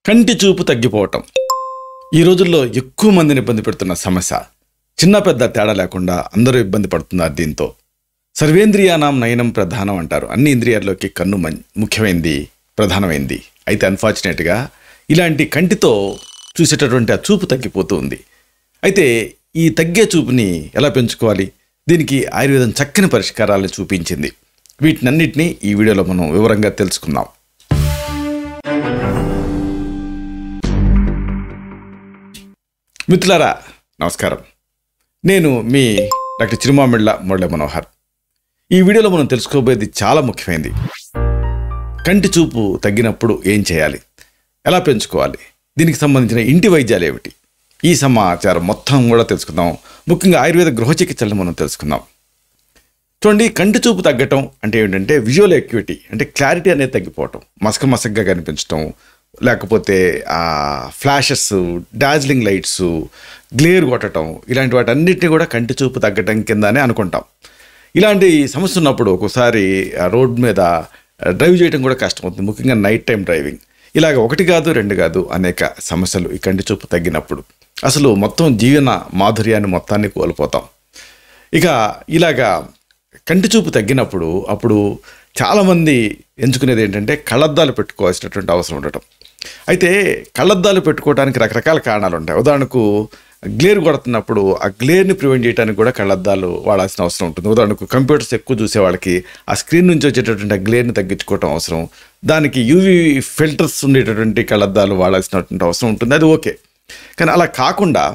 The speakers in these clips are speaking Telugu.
కంటి చూపు తగ్గిపోవటం ఈ రోజుల్లో ఎక్కువ మందిని ఇబ్బంది పెడుతున్న సమస్య. చిన్న పెద్ద తేడా లేకుండా అందరూ ఇబ్బంది పడుతున్నారు దీంతో. సర్వేంద్రియానాం నయనం ప్రధానం అంటారు. అన్ని ఇంద్రియాల్లోకి కన్ను ముఖ్యమైనది, ప్రధానమైంది. అయితే అన్ఫార్చునేట్గా ఇలాంటి కంటితో చూసేటటువంటి ఆ చూపు తగ్గిపోతూ ఉంది. అయితే ఈ తగ్గే చూపుని ఎలా పెంచుకోవాలి? దీనికి ఆయుర్వేదం చక్కని పరిష్కారాలను చూపించింది. వీటినన్నిటినీ ఈ వీడియోలో మనం వివరంగా తెలుసుకుందాం. మిత్రులారా నమస్కారం. నేను మీ డాక్టర్ చిరుమామిళ్ళ మురళీ మనోహర్. ఈ వీడియోలో మనం తెలుసుకోబోయేది చాలా ముఖ్యమైనది. కంటి చూపు తగ్గినప్పుడు ఏం చేయాలి, ఎలా పెంచుకోవాలి, దీనికి సంబంధించిన ఇంటి వైద్యాలు ఏమిటి, ఈ సమాచారం మొత్తం కూడా తెలుసుకుందాం. ముఖ్యంగా ఆయుర్వేద గృహ చికిత్సలను మనం తెలుసుకుందాం. చూడండి, కంటి చూపు తగ్గటం అంటే ఏంటంటే విజువల్ ఎక్యూటీ, అంటే క్లారిటీ అనేది తగ్గిపోవటం, మసకగా కనిపించడం, లేకపోతే ఫ్లాషెస్, డార్జిలింగ్ లైట్స్, గ్లేర్ కొట్టడం, ఇలాంటి వాటన్నిటిని కూడా కంటి చూపు తగ్గటం కిందనే అనుకుంటాం. ఇలాంటి సమస్య ఉన్నప్పుడు ఒక్కోసారి రోడ్ మీద డ్రైవ్ చేయడం కూడా కష్టమవుతుంది, ముఖ్యంగా నైట్ టైం డ్రైవింగ్. ఇలాగ ఒకటి కాదు రెండు కాదు అనేక సమస్యలు ఈ కంటి చూపు తగ్గినప్పుడు. అసలు మొత్తం జీవన మాధుర్యాన్ని మొత్తాన్ని కోల్పోతాం. ఇక ఇలాగా కంటి చూపు తగ్గినప్పుడు అప్పుడు చాలామంది ఎంచుకునేది ఏంటంటే కళ్ళద్దాలు పెట్టుకోవాల్సినటువంటి అవసరం ఉండటం. అయితే కళ్ళద్దాలు పెట్టుకోవడానికి రకరకాల కారణాలు ఉంటాయి. ఉదాహరణకు గ్లేర్ కొడుతున్నప్పుడు ఆ గ్లేర్ని ప్రివెంట్ చేయడానికి కూడా కళ్ళద్దాలు వాడాల్సిన అవసరం ఉంటుంది. ఉదాహరణకు కంప్యూటర్స్ ఎక్కువ చూసే వాళ్ళకి ఆ స్క్రీన్ నుంచి వచ్చేటటువంటి ఆ గ్లేర్ని తగ్గించుకోవటం అవసరం. దానికి యూవీ ఫిల్టర్స్ ఉండేటటువంటి కళ్ళద్దాలు వాడాల్సినటువంటి అవసరం ఉంటుంది. అది ఓకే. కానీ అలా కాకుండా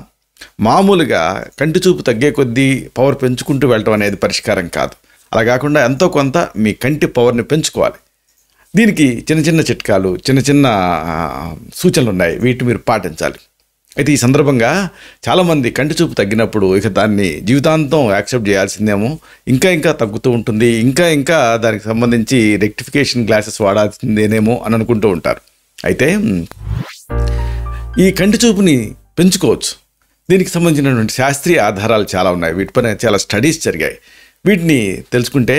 మామూలుగా కంటి చూపు తగ్గే కొద్దీ పవర్ పెంచుకుంటూ వెళ్ళటం అనేది పరిష్కారం కాదు. అలా కాకుండా ఎంతో కొంత మీ కంటి పవర్ని పెంచుకోవాలి. దీనికి చిన్న చిన్న చిట్కాలు, చిన్న చిన్న సూచనలు ఉన్నాయి. వీటిని మీరు పాటించాలి. అయితే ఈ సందర్భంగా చాలామంది కంటి చూపు తగ్గినప్పుడు ఇక దాన్ని జీవితాంతం యాక్సెప్ట్ చేయాల్సిందేమో, ఇంకా తగ్గుతూ ఉంటుంది, ఇంకా దానికి సంబంధించి రెక్టిఫికేషన్ గ్లాసెస్ వాడాల్సిందేనేమో అని అనుకుంటూ ఉంటారు. అయితే ఈ కంటి చూపుని పెంచుకోవచ్చు. దీనికి సంబంధించినటువంటి శాస్త్రీయ ఆధారాలు చాలా ఉన్నాయి. వీటిపైన చాలా స్టడీస్ జరిగాయి. వీటిని తెలుసుకుంటే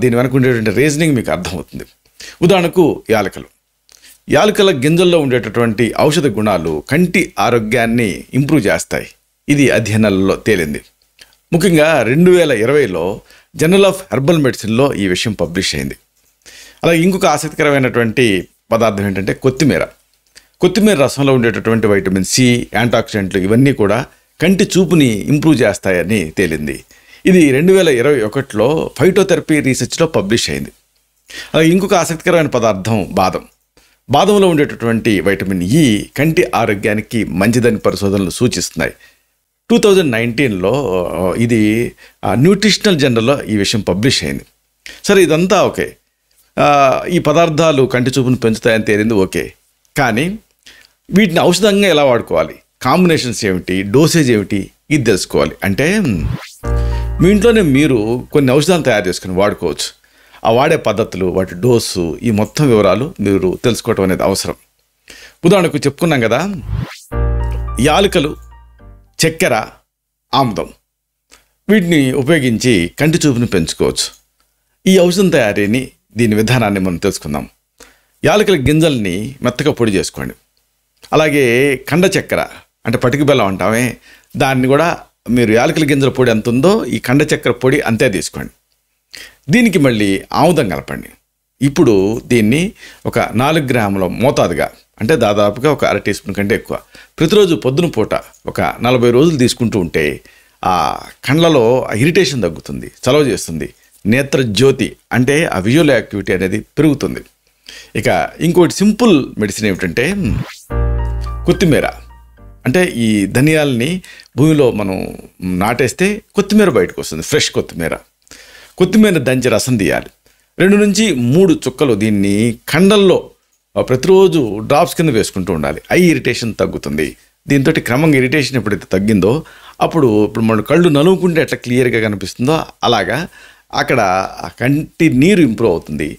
దీని వెనక ఉండేటువంటి రీజనింగ్ మీకు అర్థమవుతుంది. ఉదాహరణకు యాలకుల గింజల్లో ఉండేటటువంటి ఔషధ గుణాలు కంటి ఆరోగ్యాన్ని ఇంప్రూవ్ చేస్తాయి. ఇది అధ్యయనాలలో తేలింది. ముఖ్యంగా 2020లో జర్నల్ ఆఫ్ హెర్బల్ మెడిసిన్లో ఈ విషయం పబ్లిష్ అయింది. అలాగే ఇంకొక ఆసక్తికరమైనటువంటి పదార్థం ఏంటంటే కొత్తిమీర రసంలో ఉండేటటువంటి వైటమిన్ సి, యాంటాక్సిడెంట్లు ఇవన్నీ కూడా కంటి చూపుని ఇంప్రూవ్ చేస్తాయని తేలింది. ఇది 2021లో ఫైటోథెరపీ రీసెర్చ్లో పబ్లిష్ అయింది. అలాగే ఇంకొక ఆసక్తికరమైన పదార్థం బాదంలో ఉండేటటువంటి వైటమిన్ ఈ కంటి ఆరోగ్యానికి మంచిదని పరిశోధనలు సూచిస్తున్నాయి. 2019లో ఇది న్యూట్రిషనల్ జర్నల్లో ఈ విషయం పబ్లిష్ అయింది. సరే, ఇదంతా ఓకే. ఈ పదార్థాలు కంటి చూపును పెంచుతాయని తేలింది, ఓకే. కానీ వీటిని ఔషధంగా ఎలా వాడుకోవాలి, కాంబినేషన్స్ ఏమిటి, డోసేజ్ ఏమిటి, ఇది తెలుసుకోవాలి. అంటే మీ ఇంట్లోనే మీరు కొన్ని ఔషధాలు తయారు చేసుకుని వాడుకోవచ్చు. ఆ వాడే పద్ధతులు, వాటి డోసు, ఈ మొత్తం వివరాలు మీరు తెలుసుకోవటం అనేది అవసరం. ఉదాహరణకు చెప్పుకున్నాం కదా, యాలకులు, చక్కెర, ఆముదం, వీటిని ఉపయోగించి కంటి చూపుని పెంచుకోవచ్చు. ఈ ఔషధం తయారీని, దీని విధానాన్ని మనం తెలుసుకుందాం. యాలకుల గింజల్ని మెత్తగా పొడి చేసుకోండి. అలాగే కండ చక్కెర అంటే పటిక బెల్లం అంటామే, దాన్ని కూడా మీరు యాలకుల గింజల పొడి ఎంత ఉందో ఈ కండ చక్కెర పొడి అంతే తీసుకోండి. దీనికి మళ్ళీ ఆముదం కలపండి. ఇప్పుడు దీన్ని ఒక 4 గ్రాముల మోతాదుగా, అంటే దాదాపుగా ఒక అర టీ స్పూన్ కంటే ఎక్కువ, ప్రతిరోజు పొద్దున పూట ఒక 40 రోజులు తీసుకుంటూ ఉంటే ఆ కండ్లలో ఇరిటేషన్ తగ్గుతుంది, చలవ చేస్తుంది, నేత్ర జ్యోతి అంటే ఆ విజువల్ యాక్టివిటీ అనేది పెరుగుతుంది. ఇక ఇంకోటి సింపుల్ మెడిసిన్ ఏమిటంటే కొత్తిమీర. అంటే ఈ ధనియాలని భూమిలో మనం నాటేస్తే కొత్తిమీర బయటకు వస్తుంది, ఫ్రెష్ కొత్తిమీర దంచి రసం తీయాలి. 2 నుంచి 3 చుక్కలు దీన్ని కండల్లో ప్రతిరోజు డ్రాప్స్ కింద వేసుకుంటూ ఉండాలి. ఐ ఇరిటేషన్ తగ్గుతుంది. దీంతో క్రమంగా ఇరిటేషన్ ఎప్పుడైతే తగ్గిందో ఇప్పుడు మన కళ్ళు నలుగుకుంటే ఎట్లా క్లియర్గా కనిపిస్తుందో అలాగా అక్కడ ఆ కంటి నీరు ఇంప్రూవ్ అవుతుంది.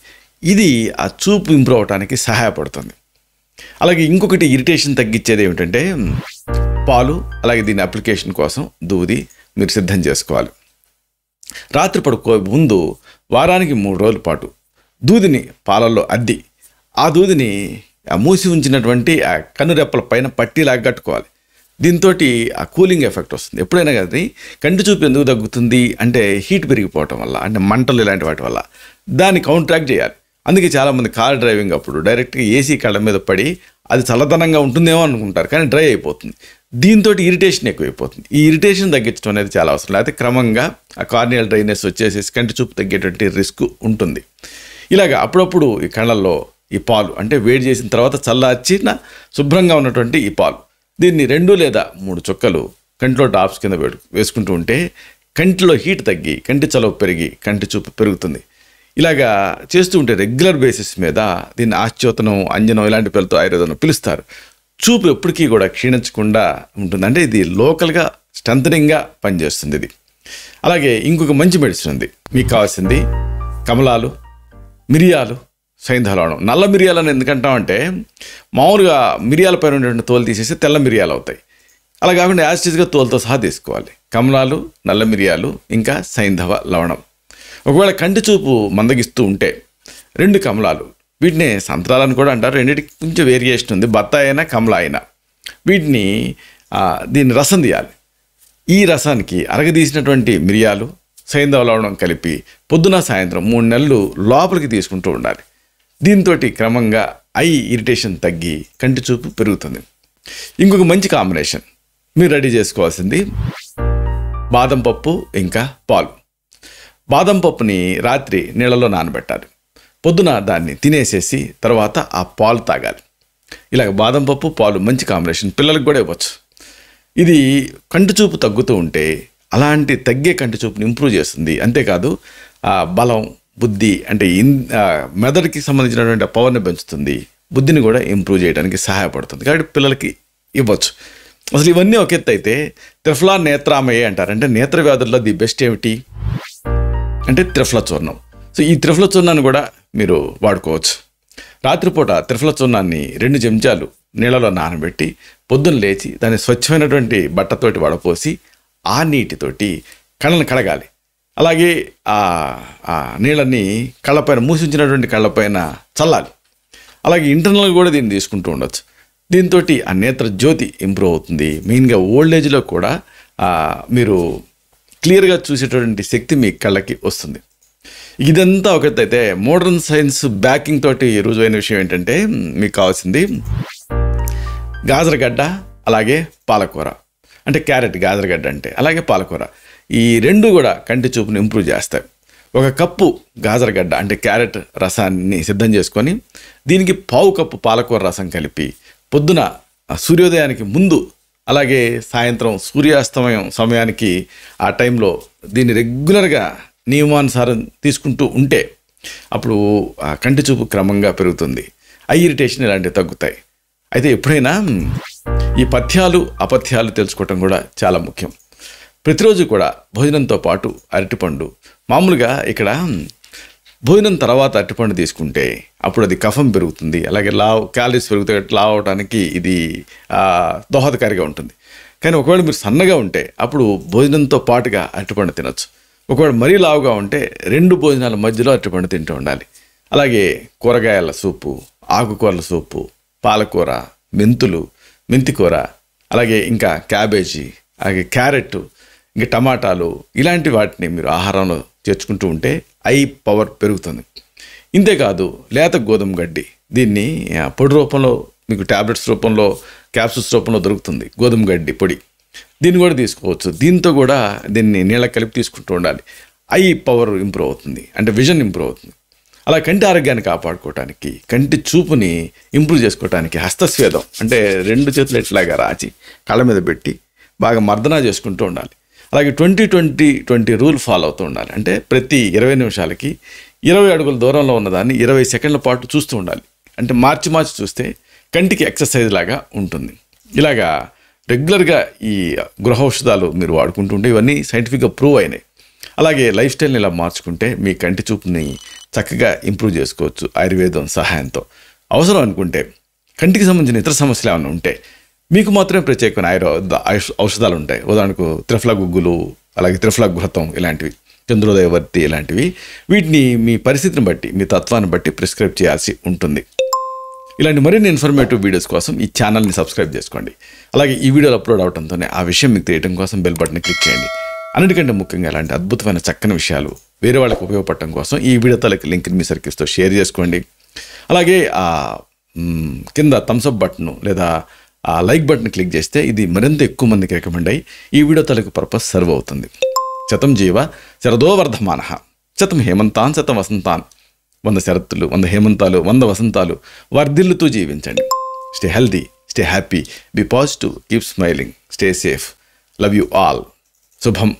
ఇది ఆ చూపు ఇంప్రూవ్ అవడానికి సహాయపడుతుంది. అలాగే ఇంకొకటి ఇరిటేషన్ తగ్గించేది ఏమిటంటే పాలు. అలాగే దీని అప్లికేషన్ కోసం దూది మీరు సిద్ధం చేసుకోవాలి. రాత్రి పడుకో ముందు వారానికి 3 రోజుల పాటు దూదిని పాలల్లో అద్ది ఆ దూదిని ఆ మూసి ఉంచినటువంటి ఆ కనురెప్పల పైన పట్టీలాగా కట్టుకోవాలి. దీంతో ఆ కూలింగ్ ఎఫెక్ట్ వస్తుంది. ఎప్పుడైనా కానీ కంటి చూపు ఎందుకు తగ్గుతుంది అంటే హీట్ పెరిగిపోవటం వల్ల, అంటే మంటలు ఇలాంటి వాటి వల్ల. దాన్ని కౌంట్రాక్ట్ చేయాలి. అందుకే చాలామంది కార్ డ్రైవింగ్ అప్పుడు డైరెక్ట్గా ఏసీ కళ్ళ మీద పడి అది చల్లదనంగా ఉంటుందేమో అనుకుంటారు, కానీ డ్రై అయిపోతుంది. దీంతో ఇరిటేషన్ ఎక్కువైపోతుంది. ఈ ఇరిటేషన్ తగ్గించడం అనేది చాలా అవసరం. లేకపోతే క్రమంగా ఆ కార్నియల్ డ్రైనెస్ వచ్చేసేసి కంటి చూపు తగ్గేటువంటి రిస్క్ ఉంటుంది. ఇలాగ అప్పుడప్పుడు ఈ కళ్ళల్లో ఈ పాలు అంటే వేడి చేసిన తర్వాత చల్లార్చిన శుభ్రంగా ఉన్నటువంటి ఈ పాలు, దీన్ని 2 లేదా 3 చుక్కలు కంటిలో డ్రాప్స్ కింద వేసుకుంటూ ఉంటే కంటిలో హీట్ తగ్గి కంటి చలవ పెరిగి కంటి చూపు పెరుగుతుంది. ఇలాగా చేస్తూ ఉంటే రెగ్యులర్ బేసిస్ మీద దీన్ని ఆశ్చోతనం, అంజనం ఇలాంటి పేరుతో ఆయుర్వేదంలో పిలుస్తారు. చూపు ఎప్పటికీ కూడా క్షీణించకుండా ఉంటుంది. అంటే ఇది లోకల్గా స్ట్రెంథనింగ్గా పనిచేస్తుంది ఇది. అలాగే ఇంకొక మంచి మెడిసిన్ ఉంది. మీకు కావాల్సింది కమలాలు, మిరియాలు, సైంధవలవణం. నల్ల మిరియాలని ఎందుకంటామంటే మామూలుగా మిరియాల పైన ఉండేటువంటి తోలు తీసేసి తెల్ల మిరియాలు అవుతాయి. అలా కాకుండా యాసిడ్గా తోలుతో సహా తీసుకోవాలి. కమలాలు, నల్ల మిరియాలు, ఇంకా సైంధవ లవణం. ఒకవేళ కంటి చూపు మందగిస్తూ ఉంటే 2 కమలాలు, వీటిని సంత్రాలని కూడా అంటారు, రెండింటికి కొంచెం వేరియేషన్ ఉంది, బత్తాయి అయినా కమలా అయినా. వీటిని దీన్ని రసం తీయాలి. ఈ రసానికి అరగదీసినటువంటి మిరియాలు, సైంధవ లవణం కలిపి పొద్దున సాయంత్రం 3 నెలలు లోపలికి తీసుకుంటూ ఉండాలి. దీంతో క్రమంగా ఐ ఇరిటేషన్ తగ్గి కంటి చూపు పెరుగుతుంది. ఇంకొక మంచి కాంబినేషన్ మీరు రెడీ చేసుకోవాల్సింది బాదం పప్పు ఇంకా పాలు. బాదం పప్పుని రాత్రి నీళ్ళలో నానబెట్టాలి. పొద్దున దాన్ని తినేసేసి తర్వాత ఆ పాలు తాగాలి. ఇలాగ బాదం పప్పు పాలు మంచి కాంబినేషన్, పిల్లలకు కూడా ఇవ్వచ్చు. ఇది కంటి చూపు తగ్గుతూ ఉంటే అలాంటి తగ్గే కంటి చూపుని ఇంప్రూవ్ చేస్తుంది. అంతేకాదు బలం, బుద్ధి అంటే మెదడుకి సంబంధించినటువంటి పవర్ని పెంచుతుంది, బుద్ధిని కూడా ఇంప్రూవ్ చేయడానికి సహాయపడుతుంది. కాబట్టి పిల్లలకి ఇవ్వచ్చు. అసలు ఇవన్నీ ఒక ఎత్తు అయితే త్రిఫలా నేత్రామయ్య అంటారు. అంటే నేత్ర వ్యాధుల్లో ది బెస్ట్ ఏమిటి అంటే త్రిఫల చూర్ణం. సో ఈ త్రిఫల చూర్ణాన్ని కూడా మీరు వాడుకోవచ్చు. రాత్రిపూట త్రిఫల చూర్ణాన్ని 2 చెంచాలు నీళ్ళలో నానబెట్టి పొద్దున్న లేచి దాన్ని స్వచ్ఛమైనటువంటి బట్టతోటి వడపోసి ఆ నీటితోటి కళ్ళను కడగాలి. అలాగే ఆ నీళ్ళని కళ్ళపైన మూసించినటువంటి కళ్ళపైన చల్లాలి. అలాగే ఇంటర్నల్గా కూడా దీన్ని తీసుకుంటూ ఉండొచ్చు. దీంతో ఆ నేత్ర జ్యోతి ఇంప్రూవ్ అవుతుంది. మెయిన్గా ఓల్డ్ ఏజ్లో కూడా మీరు క్లియర్గా చూసేటటువంటి శక్తి మీ కళ్ళకి వస్తుంది. ఇదంతా ఒకటైతే మోడర్న్ సైన్స్ బ్యాకింగ్ తోటి రుజువైన విషయం ఏంటంటే మీకు కావాల్సింది గాజరగడ్డ, అలాగే పాలకూర. అంటే క్యారెట్, గాజరగడ్డ అంటే అలాగే పాలకూర. ఈ 2 కూడా కంటి చూపును ఇంప్రూవ్ చేస్తాయి. 1 కప్పు గాజరగడ్డ అంటే క్యారెట్ రసాన్ని సిద్ధం చేసుకొని దీనికి 1/2 కప్పు పాలకూర రసం కలిపి పొద్దున సూర్యోదయానికి ముందు, అలాగే సాయంత్రం సూర్యాస్తమయం సమయానికి ఆ టైంలో దీన్ని రెగ్యులర్గా నియమానుసారం తీసుకుంటూ ఉంటే అప్పుడు ఆ కంటి చూపు క్రమంగా పెరుగుతుంది. ఐ ఇరిటేషన్ ఇలాంటివి తగ్గుతాయి. అయితే ఎప్పుడైనా ఈ పథ్యాలు అపథ్యాలు తెలుసుకోవటం కూడా చాలా ముఖ్యం. ప్రతిరోజు కూడా భోజనంతో పాటు అరటిపండు, మామూలుగా ఇక్కడ భోజనం తర్వాత అరటిపండు తీసుకుంటే అప్పుడు అది కఫం పెరుగుతుంది, అలాగే క్యాలరీస్ పెరుగుతాయి, లావ్ అవడానికి ఇది దోహదకారిగా ఉంటుంది. కానీ ఒకవేళ మీరు సన్నగా ఉంటే అప్పుడు భోజనంతో పాటుగా అరటిపండు తినొచ్చు. ఒకవేళ మరీ లావుగా ఉంటే 2 భోజనాల మధ్యలో అరటిపండు తింటూ ఉండాలి. అలాగే కూరగాయల సూపు, ఆకుకూరల సూపు, పాలకూర, మెంతులు, మెంతికూర, అలాగే ఇంకా క్యాబేజీ, అలాగే క్యారెట్, ఇంకా టమాటాలు, ఇలాంటి వాటిని మీరు ఆహారంలో చేర్చుకుంటూ ఉంటే ఐ పవర్ పెరుగుతుంది. ఇంతేకాదు లేత గోధుమ గడ్డి, దీన్ని పొడి రూపంలో మీకు ట్యాబ్లెట్స్ రూపంలో, క్యాప్సూల్స్ రూపంలో దొరుకుతుంది గోధుమ గడ్డి పొడి. దీన్ని కూడా తీసుకోవచ్చు. దీంతో కూడా దీన్ని నీళ్ళ కలిపి తీసుకుంటూ ఉండాలి. ఐ పవర్ ఇంప్రూవ్ అవుతుంది, అంటే విజన్ ఇంప్రూవ్ అవుతుంది. అలా కంటి ఆరోగ్యాన్ని కాపాడుకోవటానికి, కంటి చూపుని ఇంప్రూవ్ చేసుకోవటానికి హస్తస్వేదం అంటే 2 చేతులు ఎట్లాగా రాచి కళ్ళ మీద పెట్టి బాగా మర్దన చేసుకుంటూ ఉండాలి. అలాగే 20-20-20 రూల్ ఫాలో అవుతూ ఉండాలి. అంటే ప్రతి 20 నిమిషాలకి 20 అడుగుల దూరంలో ఉన్నదాన్ని 20 సెకండ్ల పాటు చూస్తూ ఉండాలి. అంటే మార్చి చూస్తే కంటికి ఎక్సర్సైజ్ లాగా ఉంటుంది. ఇలాగా రెగ్యులర్గా ఈ గృహ ఔషధాలు మీరు వాడుకుంటుంటే ఇవన్నీ సైంటిఫిక్గా ప్రూవ్ అయినాయి. అలాగే లైఫ్ స్టైల్ని ఇలా మార్చుకుంటే మీ కంటి చూపుని చక్కగా ఇంప్రూవ్ చేసుకోవచ్చు ఆయుర్వేదం సహాయంతో. అవసరం అనుకుంటే కంటికి సంబంధించిన ఇతర సమస్యలు ఏమైనా ఉంటే మీకు మాత్రమే ప్రత్యేకమైన ఔషధాలు ఉంటాయి. ఉదాహరణకు త్రిఫల గుగ్గులు, అలాగే త్రిఫల ఘృతం ఇలాంటివి, చంద్రోదయవర్తి ఇలాంటివి. వీటిని మీ పరిస్థితిని బట్టి, మీ తత్వాన్ని బట్టి ప్రిస్క్రైబ్ చేయాల్సి ఉంటుంది. ఇలాంటి మరిన్ని ఇన్ఫర్మేటివ్ వీడియోస్ కోసం ఈ ఛానల్ని సబ్స్క్రైబ్ చేసుకోండి. అలాగే ఈ వీడియోలు అప్లోడ్ అవడంతోనే ఆ విషయం మీకు తెలియడం కోసం బెల్ బటన్ క్లిక్ చేయండి. అన్నిటికంటే ముఖ్యంగా ఇలాంటి అద్భుతమైన చక్కని విషయాలు వేరే వాళ్ళకి ఉపయోగపడటం కోసం ఈ వీడియో తాలూకు లింక్ని మీ సర్కిల్స్తో షేర్ చేసుకోండి. అలాగే కింద థమ్స్అప్ బటన్ లేదా ఆ లైక్ బటన్ క్లిక్ చేస్తే ఇది మరింత ఎక్కువ మందికి రికమెండ్ అయ్యి ఈ వీడియో తాలూకు పర్పస్ సర్వ్ అవుతుంది. శతం జీవ శరదో వర్ధమానః, శతం హేమంతాన్ శతం వసంతాన్. 100 శరత్తులు, 100 హేమంతాలు, 100 వసంతాలు వర్ధిల్లుతూ జీవించండి. Stay healthy, stay happy, be positive, keep smiling, stay safe. Love you all. శుభం.